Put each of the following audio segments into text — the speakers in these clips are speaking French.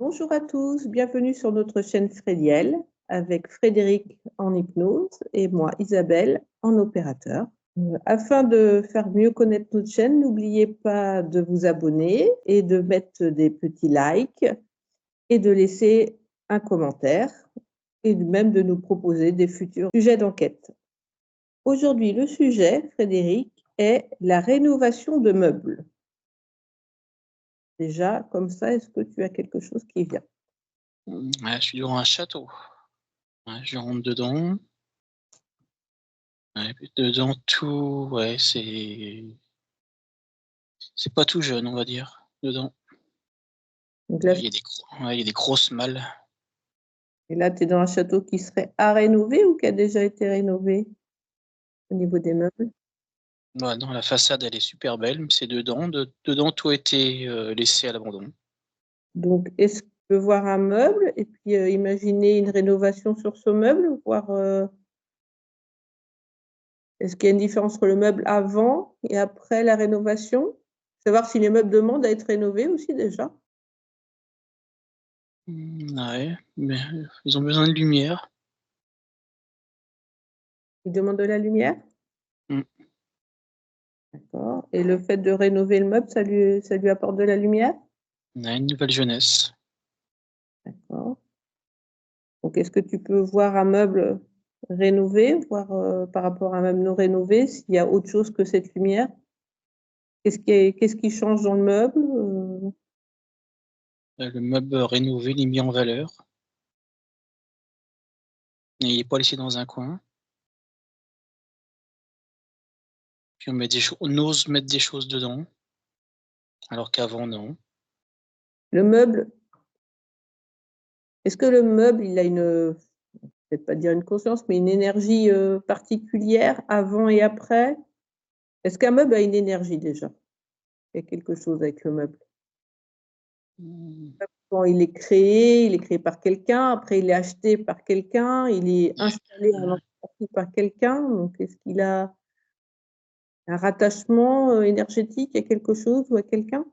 Bonjour à tous, bienvenue sur notre chaîne Frédiel avec Frédéric en hypnose et moi Isabelle en opérateur. Afin de faire mieux connaître notre chaîne, n'oubliez pas de vous abonner et de mettre des petits likes et de laisser un commentaire et même de nous proposer des futurs sujets d'enquête. Aujourd'hui, le sujet, Frédéric, est la rénovation de meubles. Déjà, comme ça, est-ce que tu as quelque chose qui vient? Ouais, je suis devant un château. Ouais, je rentre dedans. Ouais, puis dedans tout ouais, c'est pas tout jeune, on va dire, dedans. Donc là, Il y a des ouais, il y a des grosses malles. et là, tu es dans un château qui serait à rénover ou qui a déjà été rénové au niveau des meubles? Ouais, non, la façade, elle est super belle, mais c'est dedans tout a été, laissé à l'abandon. Donc, est-ce que tu peux voir un meuble et puis, imaginer une rénovation sur ce meuble? Voir, est-ce qu'il y a une différence entre le meuble avant et après la rénovation? Savoir si les meubles demandent à être rénovés aussi déjà? Ouais, mais ils ont besoin de lumière. Ils demandent de la lumière? Mmh. D'accord, et le fait de rénover le meuble, ça lui apporte de la lumière? Ouais, une nouvelle jeunesse. D'accord. Donc est-ce que tu peux voir un meuble rénové, voir, par rapport à un meuble non rénové, s'il y a autre chose que cette lumière? Qu'est-ce qui change dans le meuble? Le meuble rénové, il est mis en valeur et il est pas laissé dans un coin. Puis on ose mettre des choses dedans, alors qu'avant non. Le meuble, est-ce que le meuble, il a une, peut-être pas dire une conscience, mais une énergie, particulière avant et après? Est-ce qu'un meuble a une énergie déjà? Il y a quelque chose avec le meuble? Mmh. Quand il est créé par quelqu'un, après il est acheté par quelqu'un, il est installé en grande partie par quelqu'un, donc est-ce qu'il a un rattachement, énergétique à quelque chose ou à quelqu'un?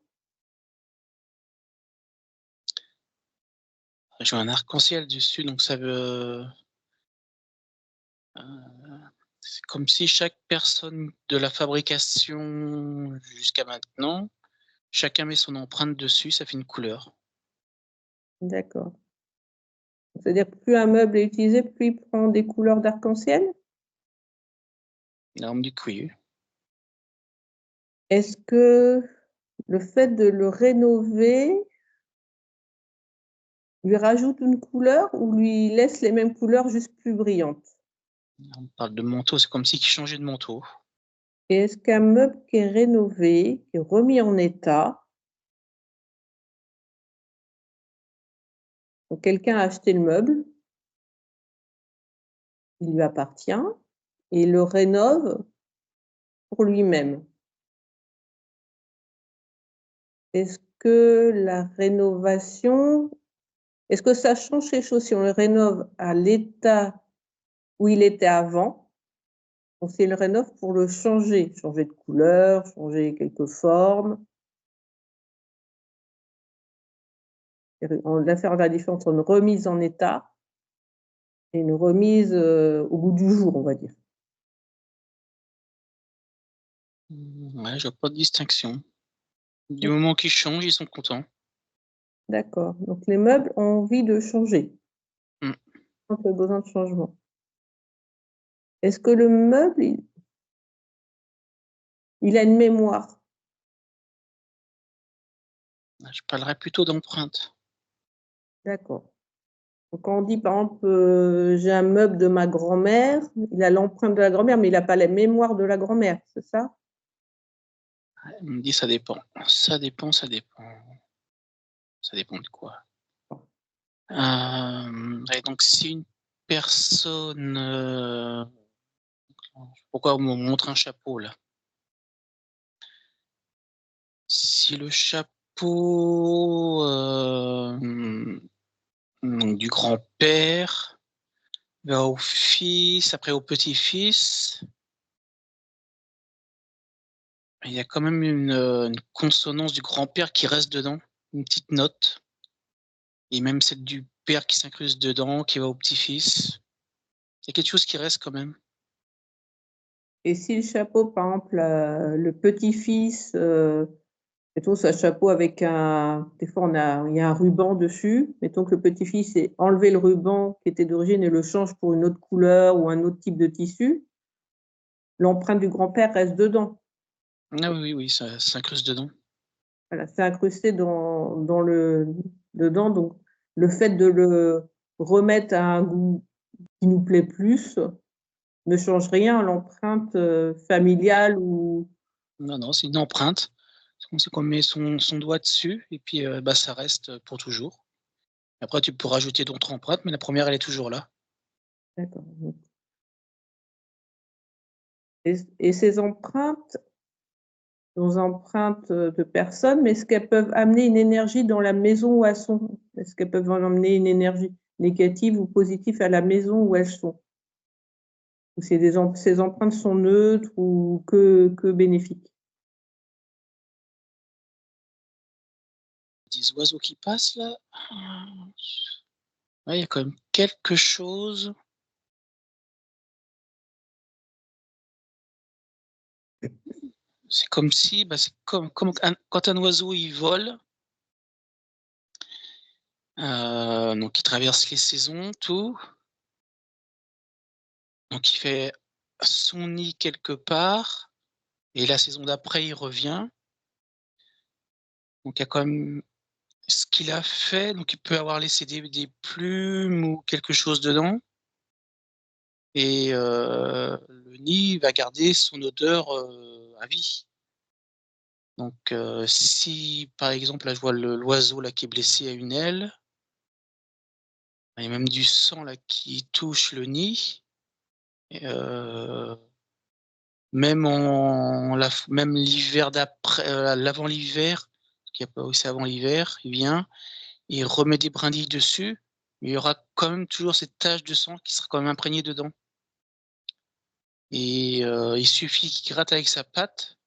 Je vois un arc-en-ciel dessus, donc ça veut, c'est comme si chaque personne de la fabrication jusqu'à maintenant, chacun met son empreinte dessus, ça fait une couleur. D'accord. C'est-à-dire que plus un meuble est utilisé, plus il prend des couleurs d'arc-en-ciel? Là, on me dit que oui. Est-ce que le fait de le rénover lui rajoute une couleur ou lui laisse les mêmes couleurs juste plus brillantes? On parle de manteau, c'est comme si qu'il changeait de manteau. Et est-ce qu'un meuble qui est rénové, qui est remis en état, donc quelqu'un a acheté le meuble, il lui appartient et il le rénove pour lui-même. Est-ce que la rénovation, est-ce que ça change quelque chose si on le rénove à l'état où il était avant? On s'il le rénove pour le changer, changer de couleur, changer quelques formes. On va faire la différence entre une remise en état et une remise, au goût du jour, on va dire. Ouais, je vois pas de distinction. Du Mmh, moment qu'ils changent, ils sont contents. d'accord, donc les meubles ont envie de changer, Mmh. ont besoin de changement. Est-ce que le meuble, il a une mémoire? Je parlerais plutôt d'empreinte. D'accord. Donc quand on dit par exemple, j'ai un meuble de ma grand-mère, il a l'empreinte de la grand-mère, mais il a pas la mémoire de la grand-mère, c'est ça? On me dit: «Ça dépend». Ça dépend, ça dépend. Ça dépend de quoi? Et donc si une personne, pourquoi on me montre un chapeau là? Si le chapeau, donc du grand-père va au fils, après au petit-fils, il y a quand même une consonance du grand-père qui reste dedans, une petite note. Et même celle du père qui s'incruste dedans, qui va au petit-fils. Il y a quelque chose qui reste quand même. Et si le chapeau, par exemple, le petit-fils, mettons, c'est un chapeau avec des fois, il y a un ruban dessus. Mettons que le petit-fils ait enlevé le ruban qui était d'origine et le change pour une autre couleur ou un autre type de tissu, l'empreinte du grand-père reste dedans. Ah oui, oui, oui, ça s'incruste dedans. Voilà, c'est incrusté dedans. Donc, le fait de le remettre à un goût qui nous plaît plus ne change rien à l'empreinte familiale ou. Non, non, c'est une empreinte. C'est qu'on met son doigt dessus et puis ça reste pour toujours. Après, tu peux rajouter d'autres empreintes, mais la première, elle est toujours là. D'accord. Et ces empreintes, nos empreintes de personnes, mais est-ce qu'elles peuvent amener une énergie dans la maison où elles sont? Est-ce qu'elles peuvent emmener une énergie négative ou positive à la maison où elles sont? Ou ces empreintes sont neutres ou que bénéfiques? Des oiseaux qui passent là. Ouais, il y a quand même quelque chose. C'est comme si, c'est comme quand un oiseau il vole, donc il traverse les saisons, tout. Donc il fait son nid quelque part, et la saison d'après il revient. Donc il y a quand même ce qu'il a fait, donc il peut avoir laissé des plumes ou quelque chose dedans. Et le nid va garder son odeur à vie. Donc si par exemple là je vois l'oiseau là qui est blessé à une aile, il y a même du sang là qui touche le nid. Et, même même l'hiver d'après, l'avant l'hiver, parce qu'il y a pas aussi avant l'hiver, il vient, il remet des brindilles dessus, mais il y aura quand même toujours cette tache de sang qui sera quand même imprégnée dedans. Et il suffit qu'il gratte avec sa patte,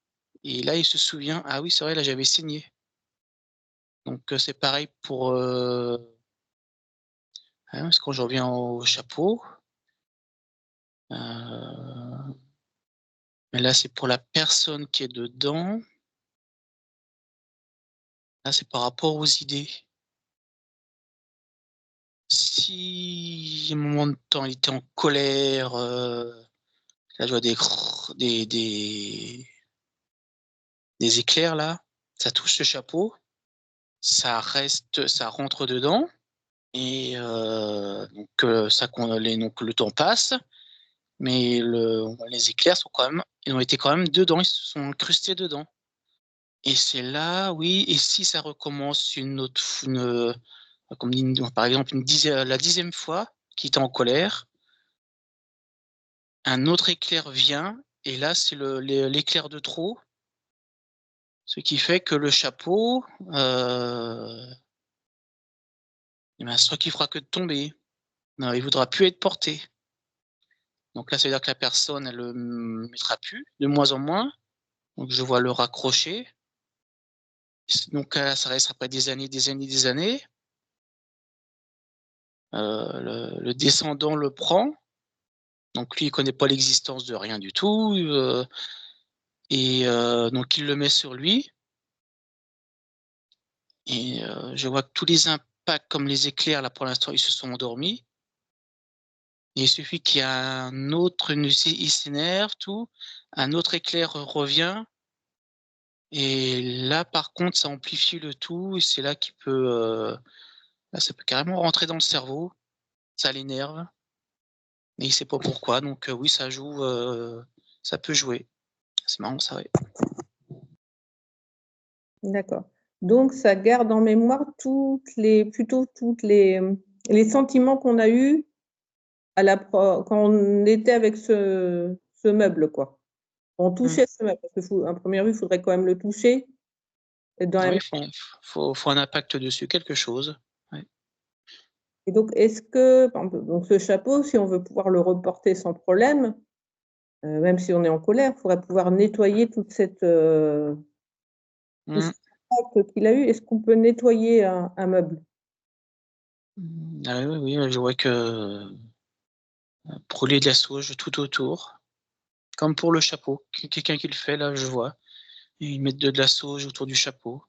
et là il se souvient: «Ah oui, c'est vrai, là j'avais saigné». Donc c'est pareil pour, parce que quand je reviens au chapeau, heu, mais là c'est pour la personne qui est dedans. Là c'est par rapport aux idées. Si à un moment de temps il était en colère, là je vois des éclairs là, ça touche le chapeau, ça rentre dedans. Et donc le temps passe, mais les éclairs ils ont été quand même dedans, ils se sont incrustés dedans. Et c'est là, oui, et si ça recommence comme par exemple la 10e fois qu'il était en colère, un autre éclair vient et là c'est l'éclair de trop, ce qui fait que le chapeau, soit qu'il fera que de tomber, non, il voudra plus être porté. Donc là, ça veut dire que la personne, elle le mettra plus, de moins en moins. Donc je vois le raccrocher. Donc là, ça reste après des années, des années, des années. Le descendant le prend. Donc lui, il connaît pas l'existence de rien du tout. Et donc il le met sur lui. Et je vois que tous les impacts, comme les éclairs, là pour l'instant, ils se sont endormis. Et il suffit qu'il y ait un autre, il s'énerve, tout. Un autre éclair revient. Et là, par contre, ça amplifie le tout et c'est là là, ça peut carrément rentrer dans le cerveau, ça l'énerve et il sait pas pourquoi. Donc oui, ça joue, ça peut jouer. C'est marrant ça, ouais. D'accord. Donc ça garde en mémoire toutes les sentiments qu'on a eus quand on était avec ce meuble, quoi. On Mmh. touchait ce meuble, parce qu'à première vue, il faudrait quand même le toucher, être dans la. Oui, faut un impact dessus, quelque chose. Ouais. Et donc est-ce que, par exemple, donc ce chapeau, si on veut pouvoir le reporter sans problème, même si on est en colère, il faudrait pouvoir nettoyer toute tout Mmh. cet impact qu'il a eu. Est-ce qu'on peut nettoyer un meuble? Ah oui, oui, je vois que brûler de la sauge tout autour, comme pour le chapeau. Quelqu'un qui le fait là, je vois. Ils mettent de la sauge autour du chapeau.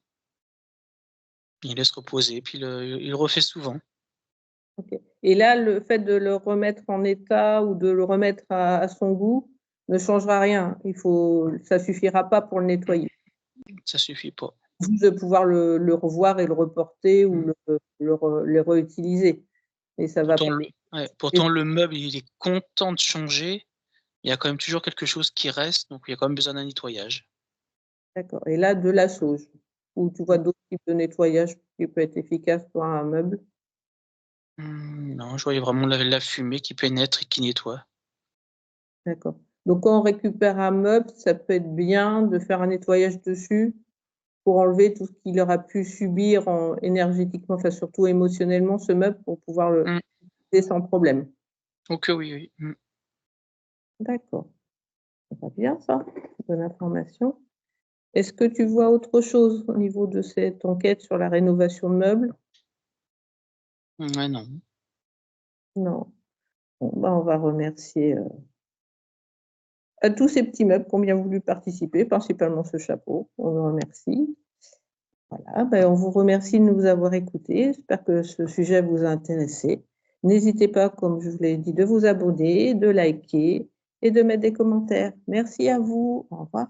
Il laisse reposer, puis il le refait souvent. OK. Et là, le fait de le remettre en état ou de le remettre à son goût ne changera rien. Ça suffira pas pour le nettoyer. Ça suffit pas. Juste de pouvoir le revoir et le reporter ou Mmh. le réutiliser. Et ça va pas. Pourtant le meuble, il est content de changer, il y a quand même toujours quelque chose qui reste, donc il y a quand même besoin d'un nettoyage. D'accord. Et là, de la sauge, ou tu vois Mmh. d'autres types de nettoyage qui peut être efficace pour un meuble? Non, je voyais vraiment la fumée qui pénètre et qui nettoie. D'accord. Donc quand on récupère un meuble, ça peut être bien de faire un nettoyage dessus pour enlever tout ce qu'il aura pu subir énergétiquement, enfin surtout émotionnellement, ce meuble pour pouvoir le Mmh. utiliser sans problème. OK, oui, oui. Mmh. D'accord, ça va bien ça, bonne information. Est-ce que tu vois autre chose au niveau de cette enquête sur la rénovation de meubles? Ouais, non. Non. Bon, bah, on va remercier, à tous ces petits meubles qui ont bien voulu participer, principalement ce chapeau. On le remercie. Voilà, ben, on vous remercie de nous avoir écoutés. J'espère que ce sujet vous a intéressé. N'hésitez pas, comme je vous l'ai dit, de vous abonner, de liker et de mettre des commentaires. Merci à vous. Au revoir.